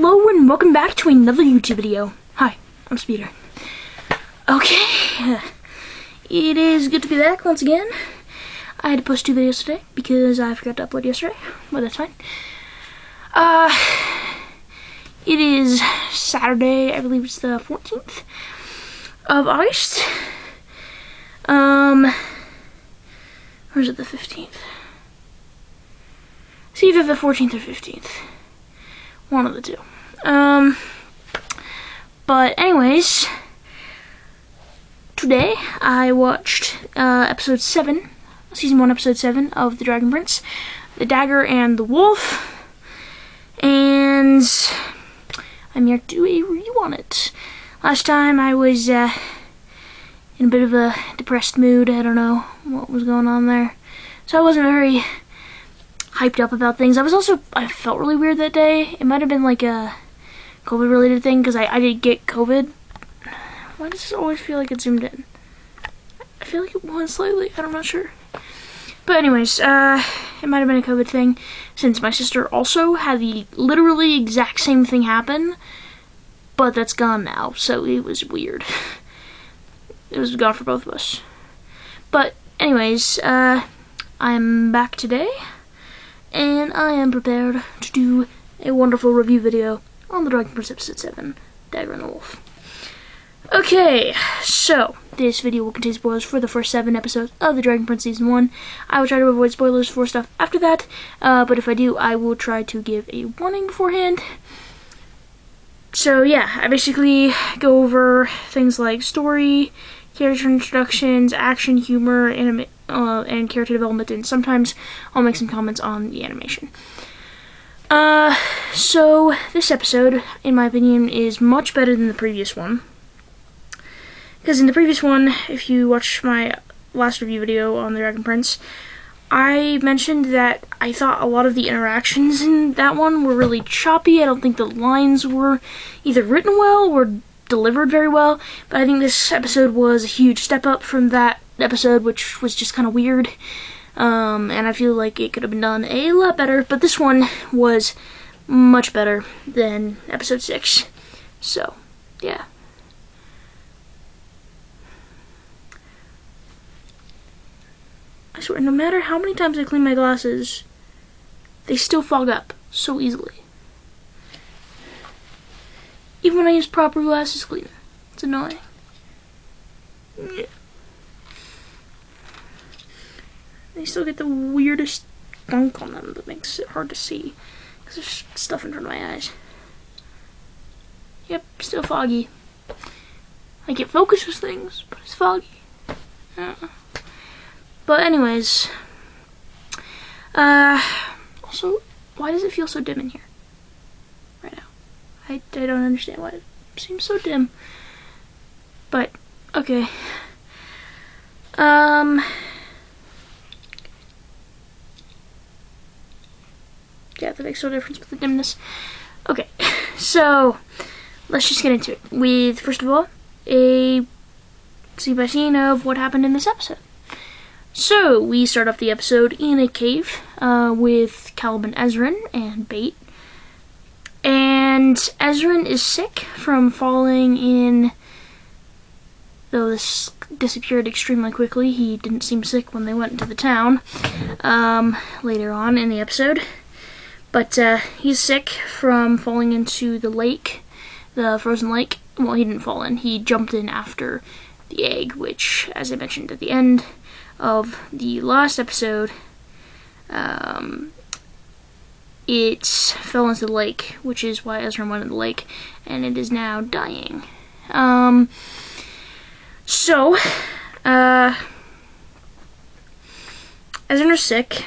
Hello and welcome back to another YouTube video. Hi, I'm Speeder. Okay, it is good to be back once again. I had to post 2 videos today because I forgot to upload yesterday, but that's fine. It is Saturday, I believe it's the 14th of August. Or is it the 15th? It's either the 14th or 15th. One of the two. But anyways, today I watched episode 7, season 1, episode 7 of The Dragon Prince, The Dagger and the Wolf, and I'm here to do a review on it. Last time I was in a bit of a depressed mood. I don't know what was going on there, so I wasn't very hyped up about things. I felt really weird that day. It might have been like a COVID related thing because I did get COVID. Why does it always feel like it's zoomed in? I feel like it was slightly, I'm not sure. But anyways, it might have been a COVID thing since my sister also had the literally exact same thing happen, but that's gone now, so it was weird. It was gone for both of us. But anyways, I'm back today, and I am prepared to do a wonderful review video on The Dragon Prince episode 7, Dagger and the Wolf. Okay, so this video will contain spoilers for the first 7 episodes of The Dragon Prince season 1. I will try to avoid spoilers for stuff after that, but if I do, I will try to give a warning beforehand. So yeah, I basically go over things like story, character introductions, action, humor, and character development, and sometimes I'll make some comments on the animation. So this episode, in my opinion, is much better than the previous one. Because in the previous one, if you watch my last review video on The Dragon Prince, I mentioned that I thought a lot of the interactions in that one were really choppy. I don't think the lines were either written well or delivered very well, but I think this episode was a huge step up from that episode, which was just kind of weird, and I feel like it could have been done a lot better, but this one was much better than episode 6, so yeah. I swear, no matter how many times I clean my glasses, they still fog up so easily. Even when I use proper glasses cleaner. It's annoying. Yeah. They still get the weirdest gunk on them that makes it hard to see. Because there's stuff in front of my eyes. Yep, still foggy. I can focus with things, but it's foggy. But anyways, also, why does it feel so dim in here right now? I don't understand why it seems so dim. But, okay. Yeah, that makes no difference with the dimness. Okay, so let's just get into it with, first of all, a scene by scene of what happened in this episode. So, we start off the episode in a cave with Caleb and Ezran and Bait. And Ezran is sick from falling in, though this disappeared extremely quickly. He didn't seem sick when they went into the town later on in the episode. But he's sick from falling into the lake, the frozen lake. Well, he didn't fall in. He jumped in after the egg, which, as I mentioned at the end of the last episode, it fell into the lake, which is why Ezra went in the lake, and it is now dying. So, Ezra's sick,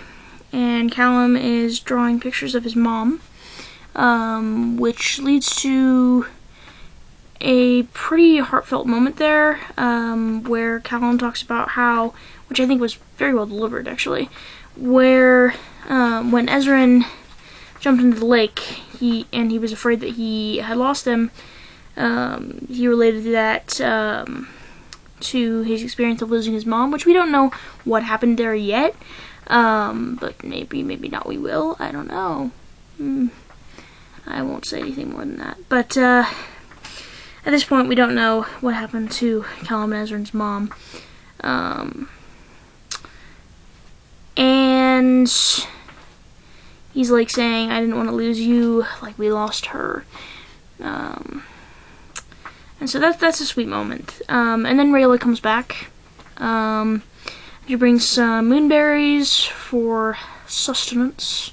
and Callum is drawing pictures of his mom, which leads to a pretty heartfelt moment there, where Callum talks about how, which I think was very well delivered actually, where when Ezran jumped into the lake, he was afraid that he had lost him. He related that to his experience of losing his mom, which we don't know what happened there yet, but maybe not we will. I don't know. I won't say anything more than that. But at this point, we don't know what happened to Callum and Ezran's mom. And he's like saying, I didn't want to lose you, like we lost her. And so that's a sweet moment. And then Rayla comes back. She brings some moonberries for sustenance,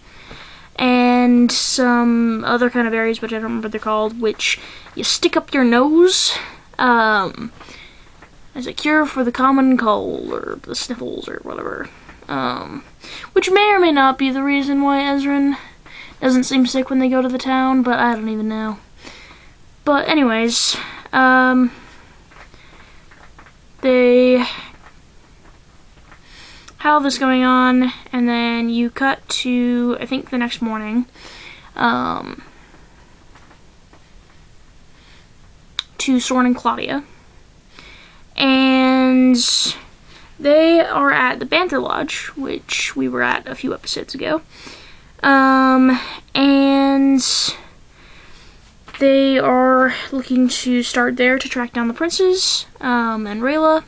and some other kind of berries, which I don't remember what they're called, which you stick up your nose as a cure for the common cold, or the sniffles, or whatever. Which may or may not be the reason why Ezran doesn't seem sick when they go to the town, but I don't even know. But anyways, they have this going on, and then you cut to, I think, the next morning, to Soren and Claudia, and they are at the Banther Lodge, which we were at a few episodes ago, and they are looking to start there to track down the princes, and Rayla.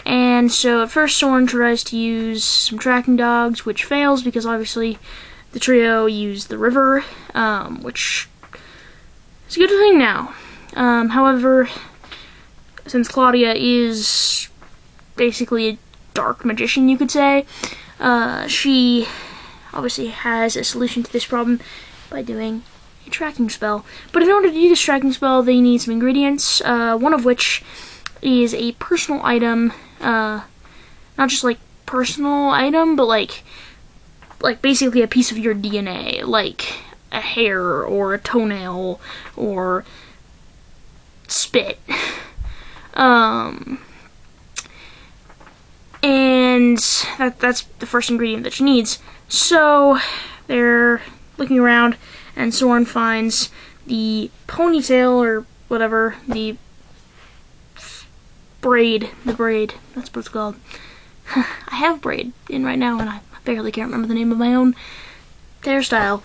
And so at first Soren tries to use some tracking dogs, which fails because obviously the trio used the river, which is a good thing now. However, since Claudia is basically a dark magician, you could say, she obviously has a solution to this problem by doing a tracking spell. But in order to do this tracking spell, they need some ingredients, one of which is a personal item, not just like personal item, but like basically a piece of your DNA, like a hair or a toenail or spit. And that's the first ingredient that she needs. So they're looking around, and Soren finds the ponytail, or whatever, the braid, that's what it's called. I have braid in right now, and I barely can't remember the name of my own hairstyle.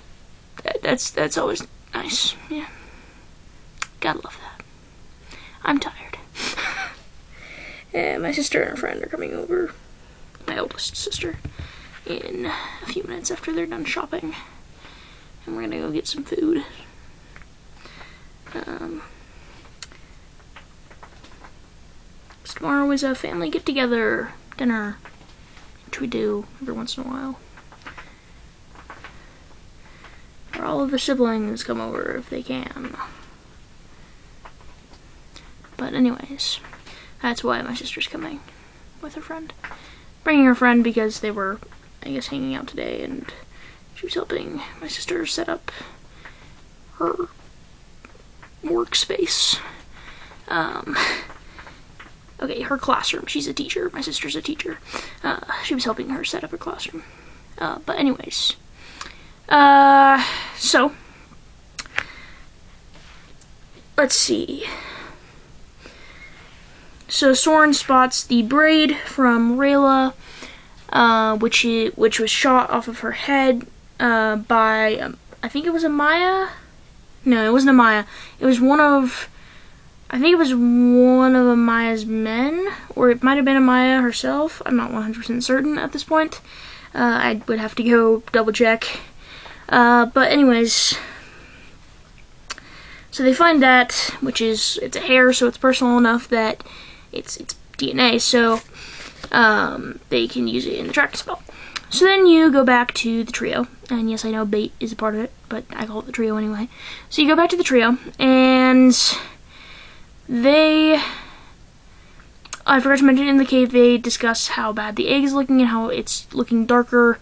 That's always nice, yeah. Gotta love that. I'm tired. And my sister and her friend are coming over, my oldest sister, in a few minutes after they're done shopping. And we're gonna go get some food. Tomorrow is a family get-together dinner, which we do every once in a while. Where all of the siblings come over if they can. But anyways, that's why my sister's coming with her friend. Bringing her friend because they were, I guess, hanging out today, and she was helping my sister set up her workspace. Okay, her classroom. She's a teacher. My sister's a teacher. She was helping her set up her classroom. But anyways. So. Let's see. So Soren spots the braid from Rayla, which was shot off of her head, by, I think it was Amaya? No, it wasn't Amaya. It was I think it was one of Amaya's men, or it might have been Amaya herself. I'm not 100% certain at this point. I would have to go double check. But anyways, so they find that, which is, it's a hair, so it's personal enough that it's DNA, so they can use it in the tracking spell. So then you go back to the trio, and yes, I know bait is a part of it, but I call it the trio anyway. So you go back to the trio, and I forgot to mention, in the cave they discuss how bad the egg is looking and how it's looking darker,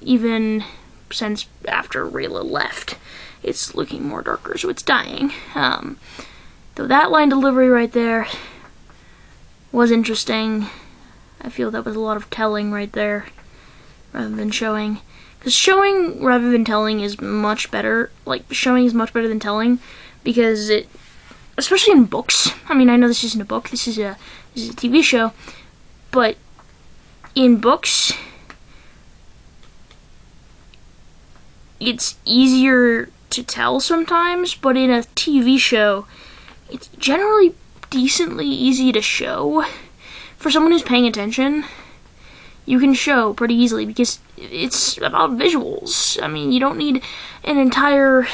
even since after Rayla left. It's looking more darker, so it's dying. Though that line delivery right there was interesting. I feel that was a lot of telling right there, rather than showing. Because showing rather than telling is much better. Like, showing is much better than telling, because it, especially in books. I mean, I know this isn't a book, this is a TV show, but in books, it's easier to tell sometimes, but in a TV show, it's generally decently easy to show. For someone who's paying attention, you can show pretty easily because it's about visuals. I mean, you don't need an entire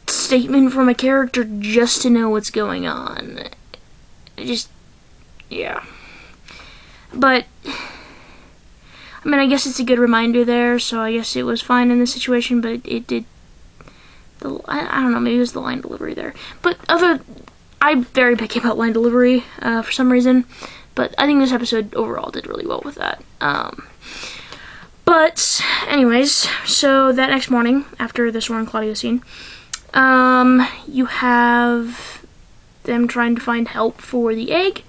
statement from a character just to know what's going on. Yeah. But, I mean, I guess it's a good reminder there, so I guess it was fine in this situation, but it did, I don't know, maybe it was the line delivery there. But I'm very picky about line delivery, for some reason, but I think this episode overall did really well with that. But, anyways, so that next morning, after the Sora and Claudio scene, you have them trying to find help for the egg,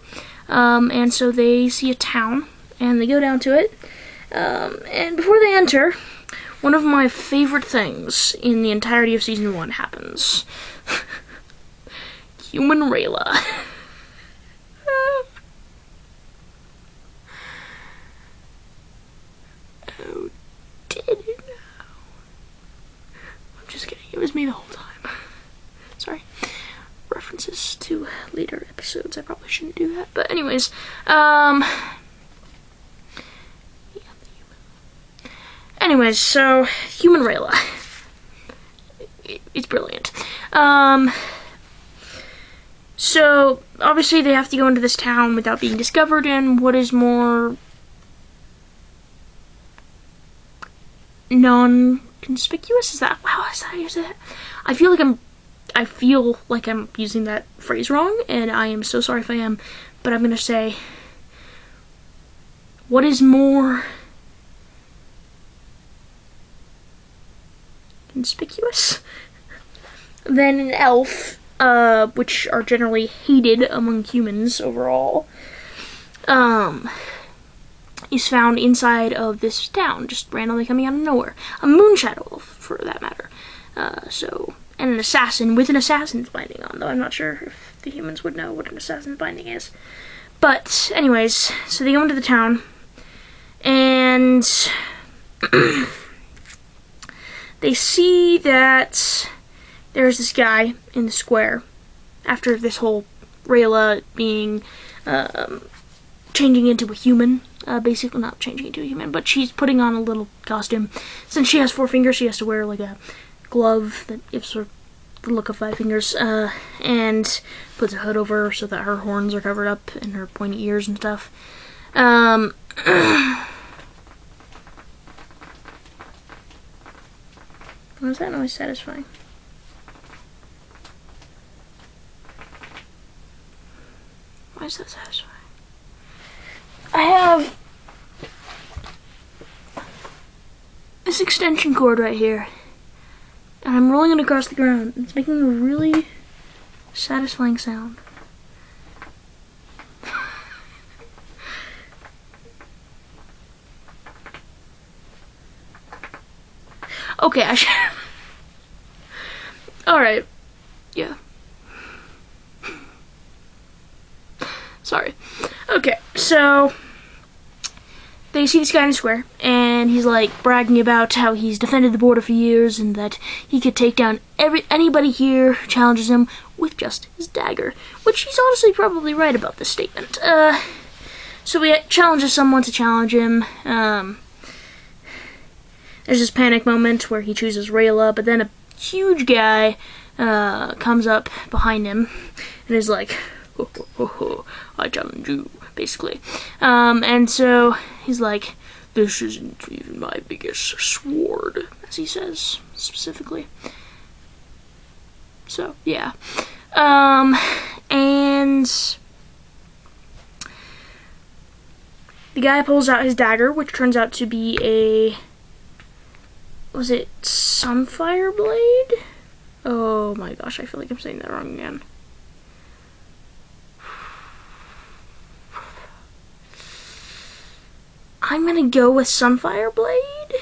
and so they see a town, and they go down to it, and before they enter, one of my favorite things in the entirety of Season 1 happens. Human Rayla. Oh, did it now? I'm just kidding, it was me the whole time. Sorry. References to later episodes, I probably shouldn't do that, but anyways, anyways, so, Human Rayla. It's brilliant. So, obviously they have to go into this town without being discovered, and what is more non-conspicuous? Is that how you say that? I feel like I'm using that phrase wrong, and I am so sorry if I am, but I'm gonna say, what is more conspicuous than an elf, which are generally hated among humans overall, is found inside of this town, just randomly coming out of nowhere. A moonshadow elf, for that matter. And an assassin with an assassin's binding on, though I'm not sure if the humans would know what an assassin's binding is. But, anyways, so they go into the town, and they see that there's this guy in the square, after this whole Rayla being, changing into a human, basically not changing into a human, but she's putting on a little costume. Since she has 4 fingers, she has to wear, like, a glove that gives her the look of 5 fingers, and puts a hood over her so that her horns are covered up and her pointy ears and stuff. Why is that noise satisfying? Why is that satisfying? I have this extension cord right here, and I'm rolling it across the ground. It's making a really satisfying sound. Okay, I should. Alright. Yeah. Sorry. Okay, so they see this guy in the square, and he's like bragging about how he's defended the border for years and that he could take down anybody here who challenges him with just his dagger, which he's honestly probably right about this statement. So he challenges someone to challenge him. There's this panic moment where he chooses Rayla, but then a huge guy comes up behind him and is like, ho, ho, ho, ho, I challenge you, basically. And so he's like, this isn't even my biggest sword, as he says, specifically. So, yeah. And the guy pulls out his dagger, which turns out to be a... Was it Sunfire Blade? Oh my gosh, I feel like I'm saying that wrong again. I'm gonna go with Sunfire Blade.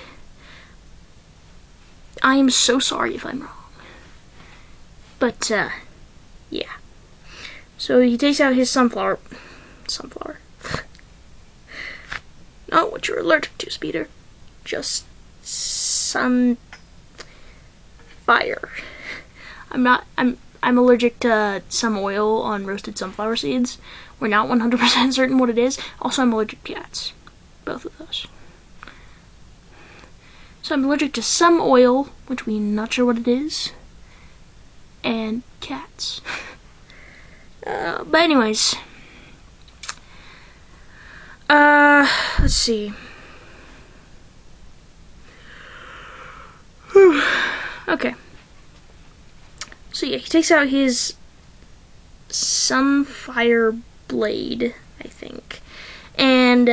I am so sorry if I'm wrong. But, yeah. So he takes out his sunflower. Not what you're allergic to, Speeder. Just sunfire. I'm allergic to some oil on roasted sunflower seeds. We're not 100% certain what it is. Also, I'm allergic to cats. Both of those. So I'm allergic to some oil, which we're not sure what it is, and cats. But anyways, let's see. Whew. Okay. So yeah, he takes out his sunfire blade, I think, and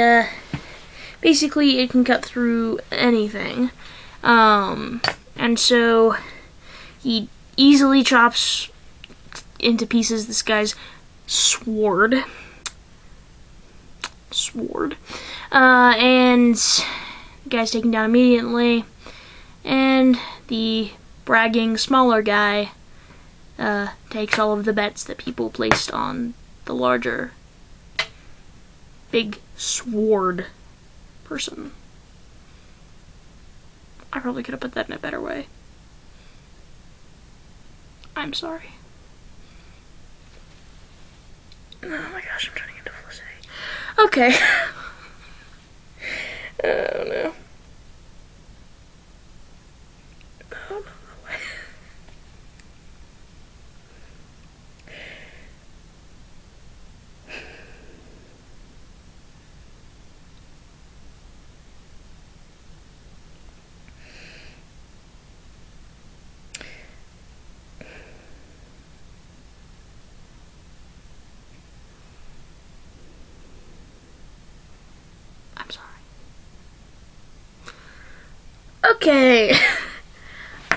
basically it can cut through anything. And so he easily chops into pieces this guy's sword. And the guy's taken down immediately. And the bragging smaller guy takes all of the bets that people placed on the larger big sword person. I probably could have put that in a better way. I'm sorry. Oh my gosh, I'm turning into Felicity. Okay. Oh no. Oh no, no way. I'm sorry. Okay.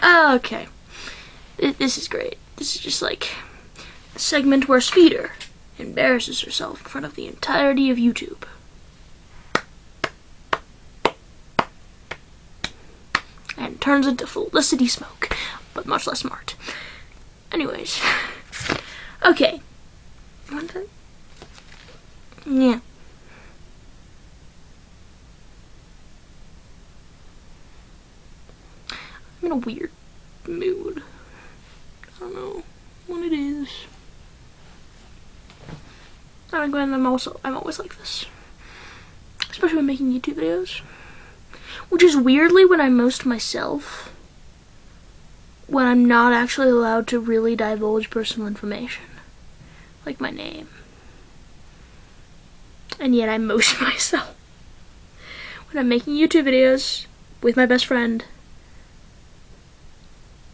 Okay. This is great. This is just like a segment where Speeder embarrasses herself in front of the entirety of YouTube. And turns into Felicity Smoke, but much less smart. Anyways. Okay. Yeah. I'm in a weird mood. I don't know what it is. I'm always like this. Especially when making YouTube videos. Which is weirdly when I'm most myself. When I'm not actually allowed to really divulge personal information. Like my name. And yet I'm most myself. When I'm making YouTube videos with my best friend.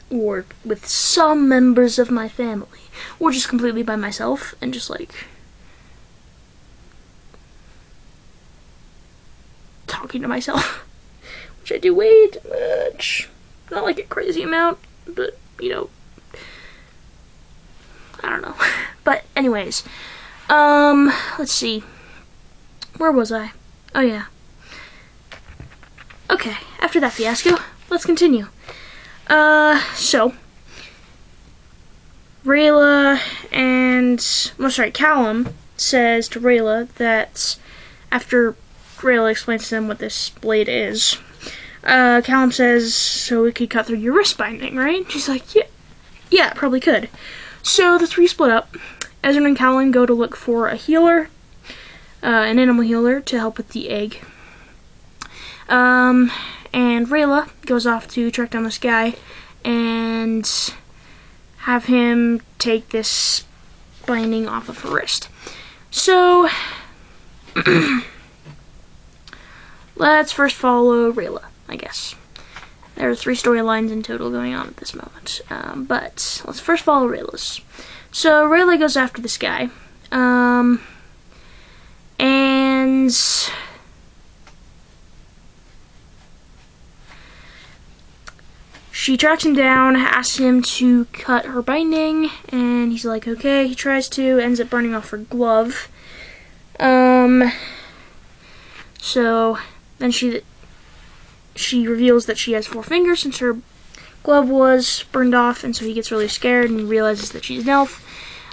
Or with some members of my family. Or just completely by myself and just like talking to myself. Which I do way too much. Not like a crazy amount, but you know, I don't know. But anyways, let's see. Where was I? Oh yeah. Okay, after that fiasco, let's continue. So Rayla Callum says to Rayla that after Rayla explains to him what this blade is, Callum says, so it could cut through your wrist binding, right? She's like, yeah, it probably could. So the three split up. Ezra and Callum go to look for a healer, an animal healer, to help with the egg. And Rayla goes off to track down this guy and have him take this binding off of her wrist. So, let's first follow Rayla, I guess. There are 3 storylines in total going on at this moment. But let's first follow Rayla's. So Rayla goes after this guy. And she tracks him down, asks him to cut her binding, and he's like, okay. He tries to, ends up burning off her glove. So then she reveals that she has 4 fingers since her glove was burned off, and so he gets really scared and realizes that she's an elf.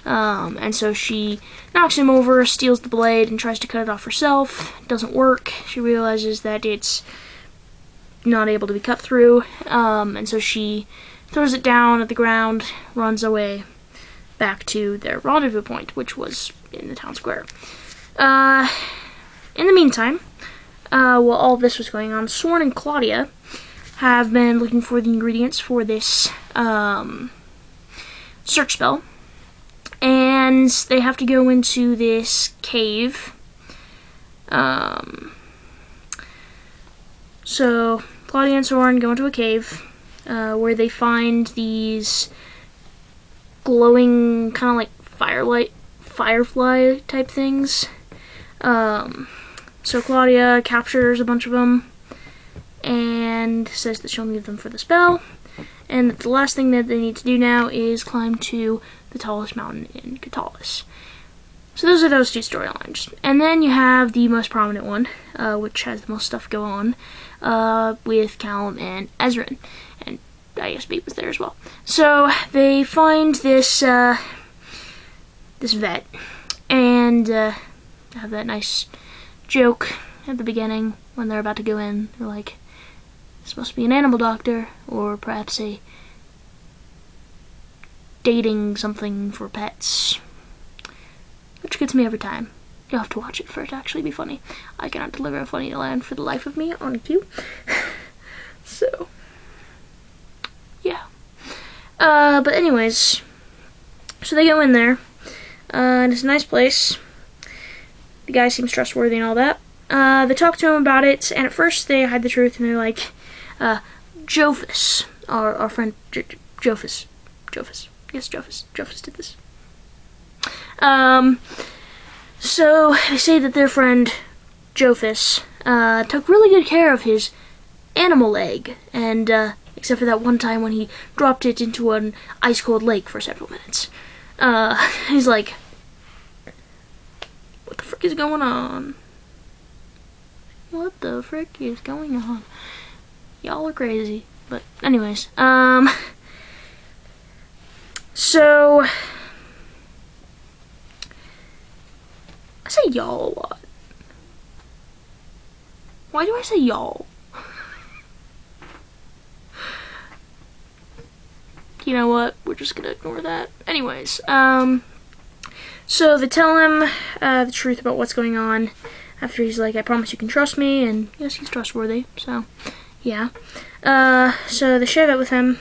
And so she knocks him over, steals the blade, and tries to cut it off herself. It doesn't work. She realizes that it's not able to be cut through, and so she throws it down at the ground, runs away back to their rendezvous point, which was in the town square. In the meantime, while all this was going on, Soren and Claudia have been looking for the ingredients for this search spell, and they have to go into this cave. So Claudia and Soren go into a cave where they find these glowing, kind of like firefly type things. So Claudia captures a bunch of them and says that she'll need them for the spell, and that the last thing that they need to do now is climb to the tallest mountain in Katalis. So those are those two storylines. And then you have the most prominent one, which has the most stuff go on, with Callum and Ezrin. And I guess Beat was there as well. So they find this this vet, and have that nice joke at the beginning when they're about to go in. They're like, this must be an animal doctor, or perhaps a dating something for pets. Which gets me every time. You'll have to watch it for it to actually be funny. I cannot deliver a funny line for the life of me on cue. So, yeah. But anyways, so they go in there, and it's a nice place. The guy seems trustworthy and all that. They talk to him about it, and at first they hide the truth, and they're like, Jophus, our friend Jophus. Yes, Jophus did this. So they say that their friend Jophus took really good care of his animal leg, and except for that one time when he dropped it into an ice-cold lake for several minutes. He's like, what the frick is going on? What the frick is going on? Y'all are crazy. But anyways, so I say y'all a lot. Why do I say y'all? You know what? We're just gonna ignore that. Anyways, so they tell him the truth about what's going on. After he's like, I promise you can trust me, and yes, he's trustworthy. So, yeah. So they share that with him,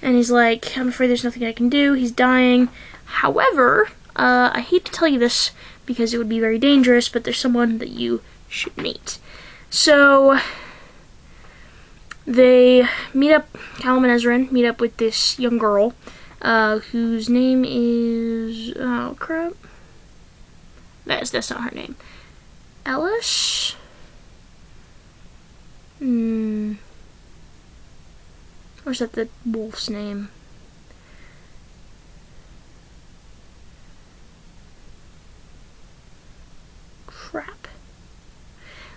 and he's like, I'm afraid there's nothing I can do. He's dying. However, I hate to tell you this because it would be very dangerous, but there's someone that you should meet. So they meet up, Callum and Ezrin meet up with this young girl, whose name is, oh crap, that's not her name. Ellis? Or is that the wolf's name? Crap.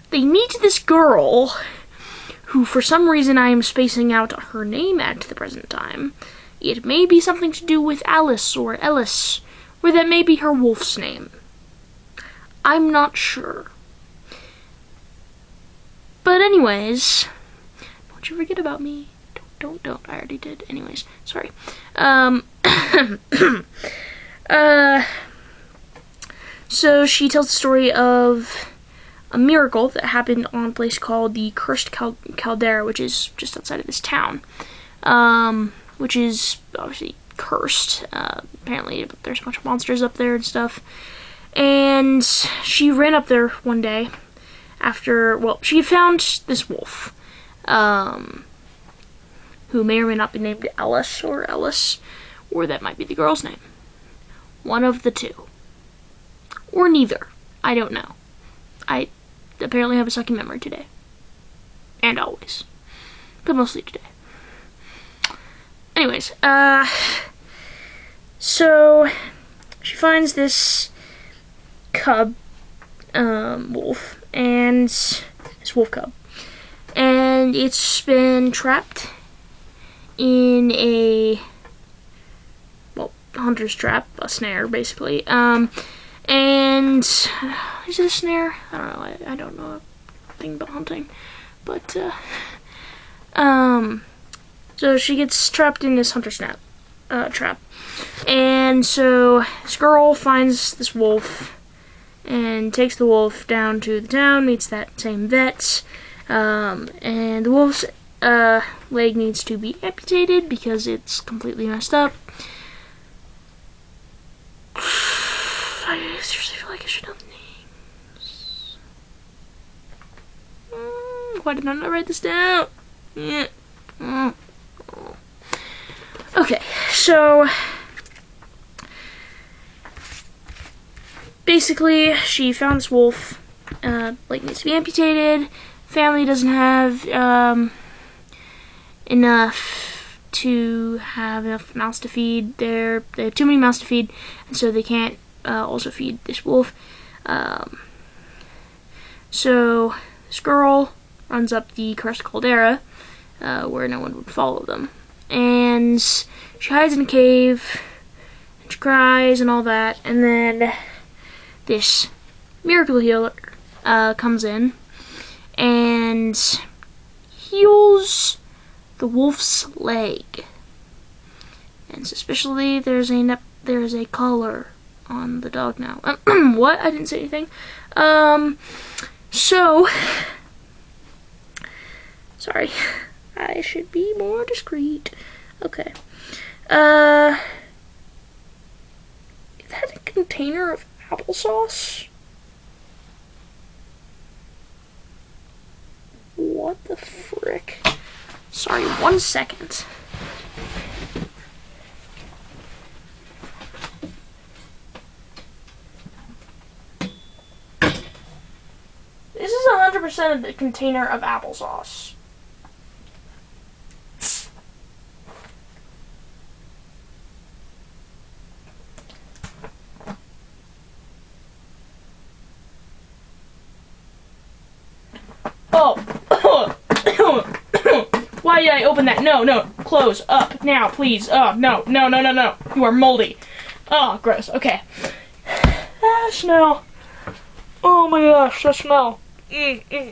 They meet this girl, who for some reason I am spacing out her name at the present time. It may be something to do with Alice or Ellis, or that may be her wolf's name. I'm not sure. But anyways, don't you forget about me. Don't. I already did. Anyways, sorry. So she tells the story of a miracle that happened on a place called the Cursed Caldera, which is just outside of this town, which is obviously cursed. Apparently there's a bunch of monsters up there and stuff. And she ran up there one day after, well, she found this wolf, who may or may not be named Alice, or that might be the girl's name. One of the two. Or neither. I don't know. I apparently have a sucky memory today. And always. But mostly today. Anyways, so she finds this cub, wolf, and this wolf cub. And it's been trapped in a, well, hunter's trap, a snare, basically. And is it a snare? I don't know. I don't know a thing about hunting. But So she gets trapped in this hunter snap trap. And so this girl finds this wolf and takes the wolf down to the town, meets that same vet, and the wolf's leg needs to be amputated because it's completely messed up. I seriously feel like I should know the names. Why did I not write this down? Okay, so basically she found this wolf, like needs to be amputated. Family doesn't have enough to have enough mouths to feed. They have too many mouths to feed, and so they can't also feed this wolf. So this girl runs up the cursed caldera, where no one would follow them, and she hides in a cave, and she cries and all that, and then this miracle healer comes in and heals the wolf's leg. And suspiciously, there's a collar on the dog now. What? I didn't say anything. So sorry. I should be more discreet. Okay. Is that a container of applesauce? What the frick? Sorry, 1 second. This is 100% of the container of applesauce. Oh. Why did I open that? No, close up now, please. Oh, no. You are moldy. Oh, gross. Okay. That smell. Oh my gosh, that smell.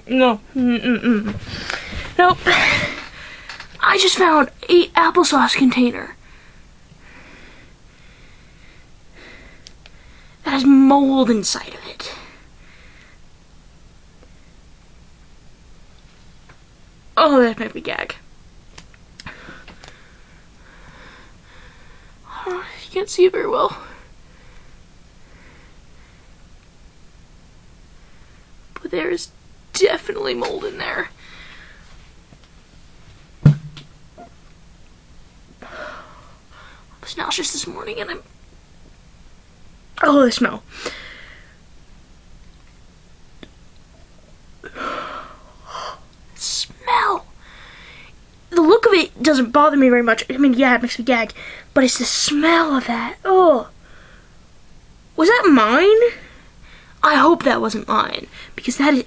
No. Nope. I just found a applesauce container that has mold inside of it. Oh, that made me gag. Oh, you can't see it very well. But there is definitely mold in there. I was nauseous this morning and oh, the smell. Smell. The look of it doesn't bother me very much. I mean, yeah, it makes me gag. But it's the smell of that. Oh. Was that mine? I hope that wasn't mine. Because that is...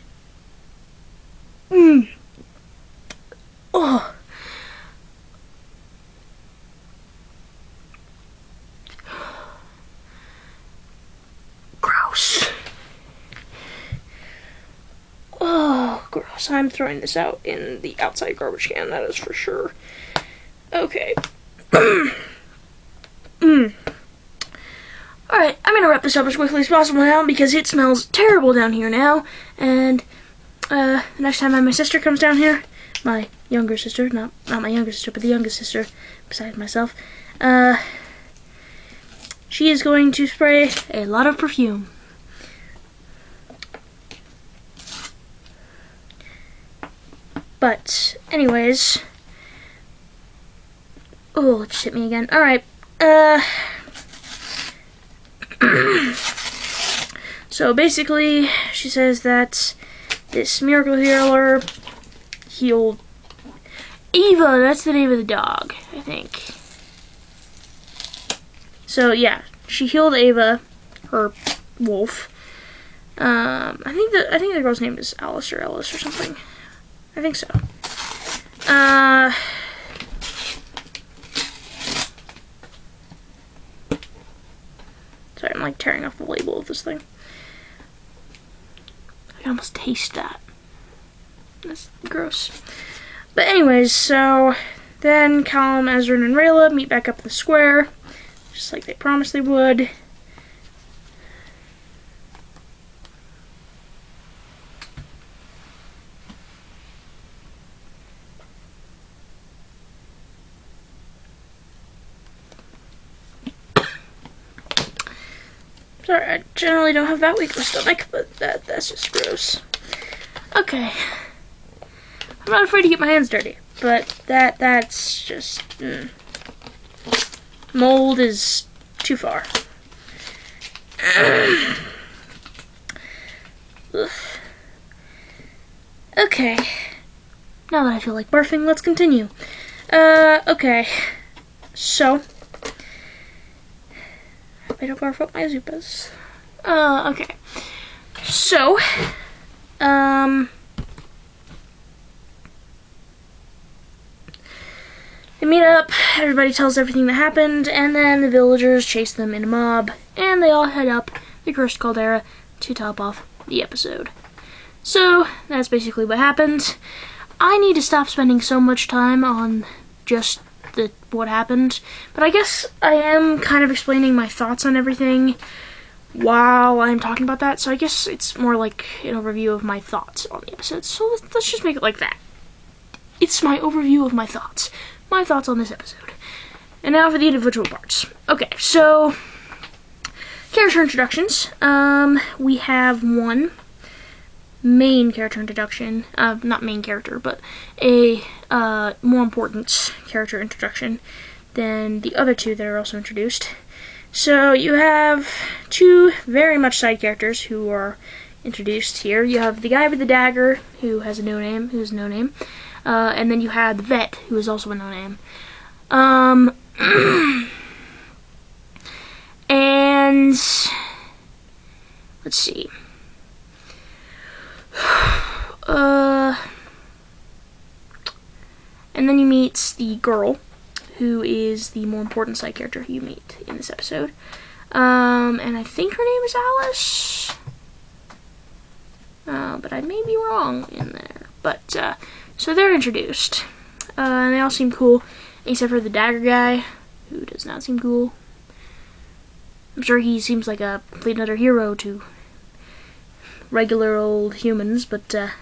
Oh. Gross. Oh, gross. I'm throwing this out in the outside garbage can, that is for sure. Okay. Alright, I'm gonna wrap this up as quickly as possible now because it smells terrible down here now. And the next time my sister comes down here, my younger sister, not my younger sister, but the youngest sister besides myself, she is going to spray a lot of perfume. But, anyways, oh, it just hit me again. Alright, so basically, she says that this miracle healer healed Eva, that's the name of the dog, I think. So, yeah, she healed Ava, her wolf. I think the girl's name is Alice or Ellis or something. I think so. Sorry, I'm like tearing off the label of this thing. I can almost taste that. That's gross. But anyways, so then Callum, Ezra, and Rayla meet back up in the square, just like they promised they would. Sorry, I generally don't have that weak of a stomach, but that's just gross. Okay. I'm not afraid to get my hands dirty, but that's just... Mold is too far. Okay. Now that I feel like barfing, let's continue. Okay. So... I don't barf up my Zupas. Okay. So, they meet up, everybody tells everything that happened, and then the villagers chase them in a mob, and they all head up the cursed caldera to top off the episode. So, that's basically what happened. I need to stop spending so much time on just what happened, but I guess I am kind of explaining my thoughts on everything while I'm talking about that, so I guess it's more like an overview of my thoughts on the episode, so let's just make it like that. It's my overview of my thoughts on this episode. And now for the individual parts. Okay, so character introductions. We have one main character introduction, not main character, but a more important character introduction than the other two that are also introduced. So you have two very much side characters who are introduced here. You have the guy with the dagger, who has no name, and then you have the vet, who is also a no name. And let's see. And then you meet the girl, who is the more important side character you meet in this episode. And I think her name is Alice. But I may be wrong in there. But, so they're introduced. And they all seem cool, except for the Dagger guy, who does not seem cool. I'm sure he seems like a complete another hero to regular old humans, but, to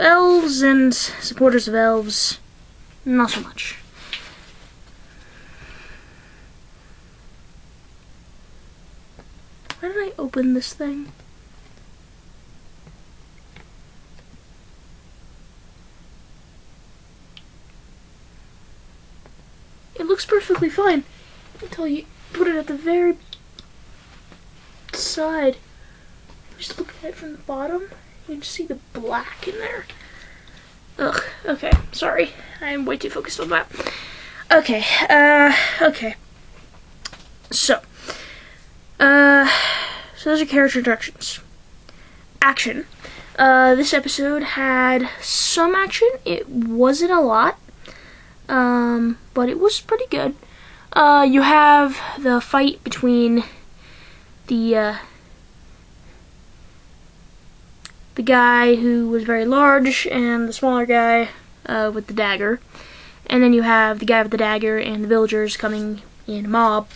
elves and supporters of elves, not so much. Why did I open this thing? It looks perfectly fine until you put it at the very side. Just look at it from the bottom. You can see the black in there. Ugh, okay, sorry. I'm way too focused on that. Okay, okay. So those are character introductions. Action. This episode had some action. It wasn't a lot, but it was pretty good. You have the fight between the guy who was very large and the smaller guy with the dagger. And then you have the guy with the dagger and the villagers coming in a mob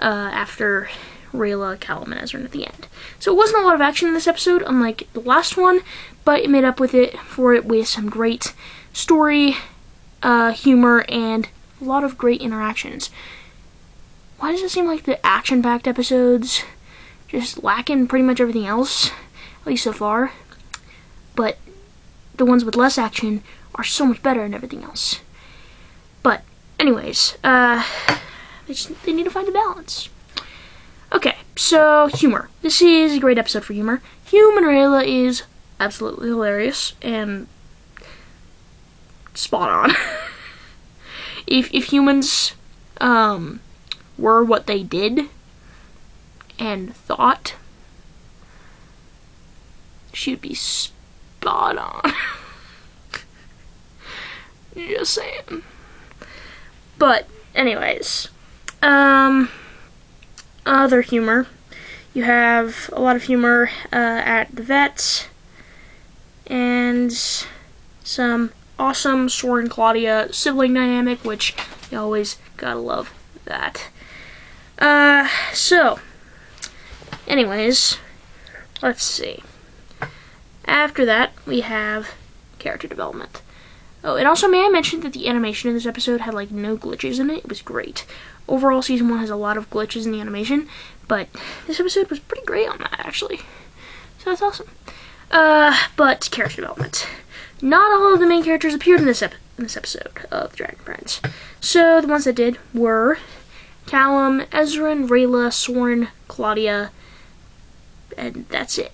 after Rayla, Callum, and Ezra at the end. So it wasn't a lot of action in this episode, unlike the last one, but it made up for it with some great story, humor, and a lot of great interactions. Why does it seem like the action-packed episodes just lack in pretty much everything else? At least so far. But the ones with less action are so much better than everything else. But anyways, they need to find a balance. Okay, so humor. This is a great episode for humor. Human Rayla is absolutely hilarious and spot on. if humans were what they did and thought, she'd be spot on. Just saying. But anyways, other humor. You have a lot of humor at the vet, and some awesome Soren Claudia sibling dynamic, which you always gotta love that. So, anyways, let's see. After that, we have character development. Oh, and also may I mention that the animation in this episode had like no glitches in it. It was great. Overall, season 1 has a lot of glitches in the animation, but this episode was pretty great on that, actually. So that's awesome. But character development. Not all of the main characters appeared in this episode of Dragon Prince. So the ones that did were Callum, Ezran, Rayla, Soren, Claudia, and that's it.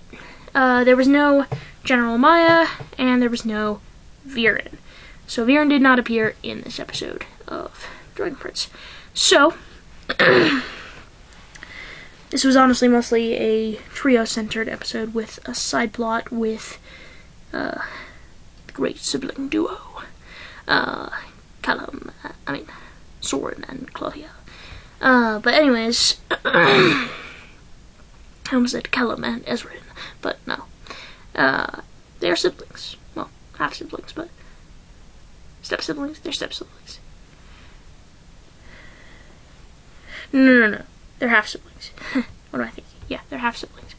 There was no General Maya, and there was no Viren. So Viren did not appear in this episode of Dragon Prince. So, this was honestly mostly a trio-centered episode with a side plot with the great sibling duo, Soren and Claudia. But anyways, I almost said Callum and Ezran, but no. They're siblings. Well, half-siblings, but step-siblings? They're step-siblings. No. They're half-siblings. What am I thinking? Yeah, they're half-siblings.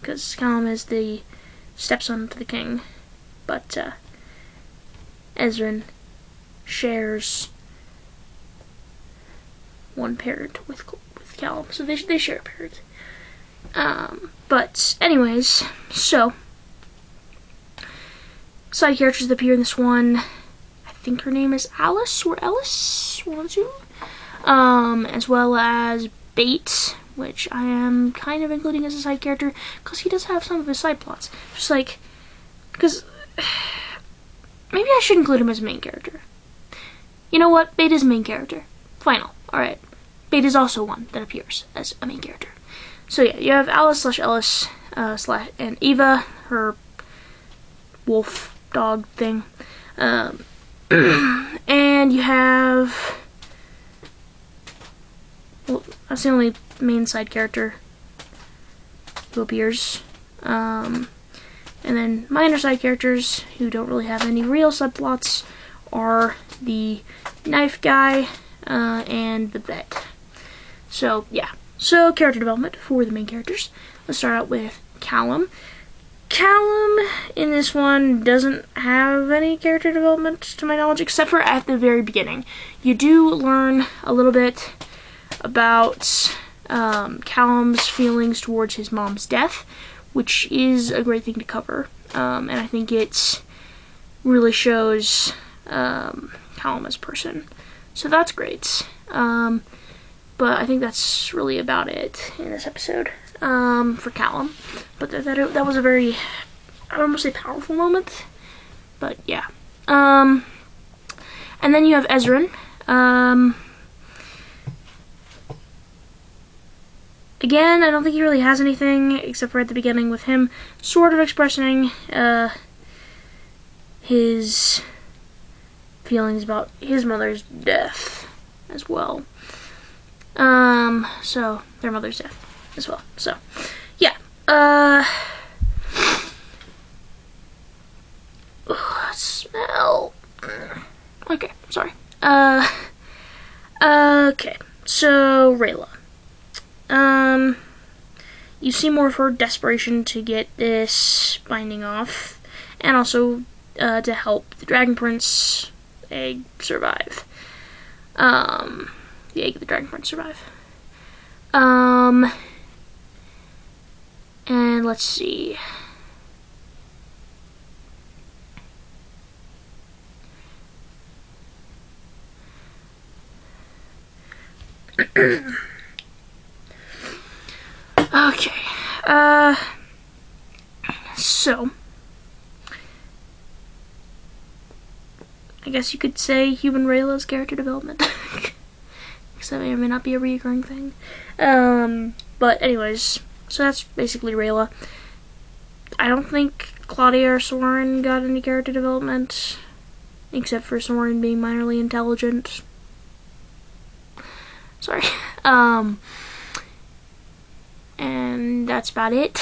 Because Callum is the stepson to the king, but Ezran shares one parent with Callum, so they share a parent. But anyways, so side characters that appear in this one, I think her name is Alice or Ellis, one of the two. As well as Bates, which I am kind of including as a side character because he does have some of his side plots. Just like, because maybe I should include him as a main character. You know what? Bait is a main character. Final. Alright. Bait is also one that appears as a main character. So yeah, you have Alice/Ellis and Eva, her wolf dog thing. And you have... Well, that's the only main side character who appears. And then minor side characters who don't really have any real subplots are the knife guy and the vet. So yeah. So character development for the main characters. Let's start out with Callum. Callum in this one doesn't have any character development to my knowledge, except for at the very beginning. You do learn a little bit about Callum's feelings towards his mom's death, which is a great thing to cover. And I think it really shows Callum as a person. So that's great. But I think that's really about it in this episode for Callum. But that was a very, I don't want to say powerful moment, but yeah. And then you have Ezran. Again, I don't think he really has anything except for at the beginning with him sort of expressing his feelings about his mother's death as well. So their mother's death as well. So, yeah. Smell. Okay, sorry. Okay. So Rayla. You see more of her desperation to get this binding off, and also to help the Dragon Prince egg survive. The egg of the Dragon Prince survive. And let's see. Okay. So I guess you could say human Rayla's character development. Because that may or may not be a recurring thing. But anyways, so that's basically Rayla. I don't think Claudia or Soren got any character development, except for Soren being minorly intelligent. Sorry. And that's about it.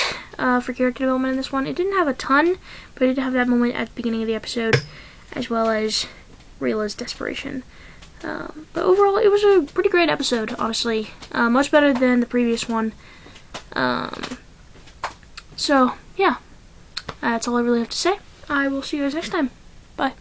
for character development in this one. It didn't have a ton, but it did have that moment at the beginning of the episode, as well as Rayla's desperation. But overall, it was a pretty great episode, honestly. Much better than the previous one. So, yeah. That's all I really have to say. I will see you guys next time. Bye.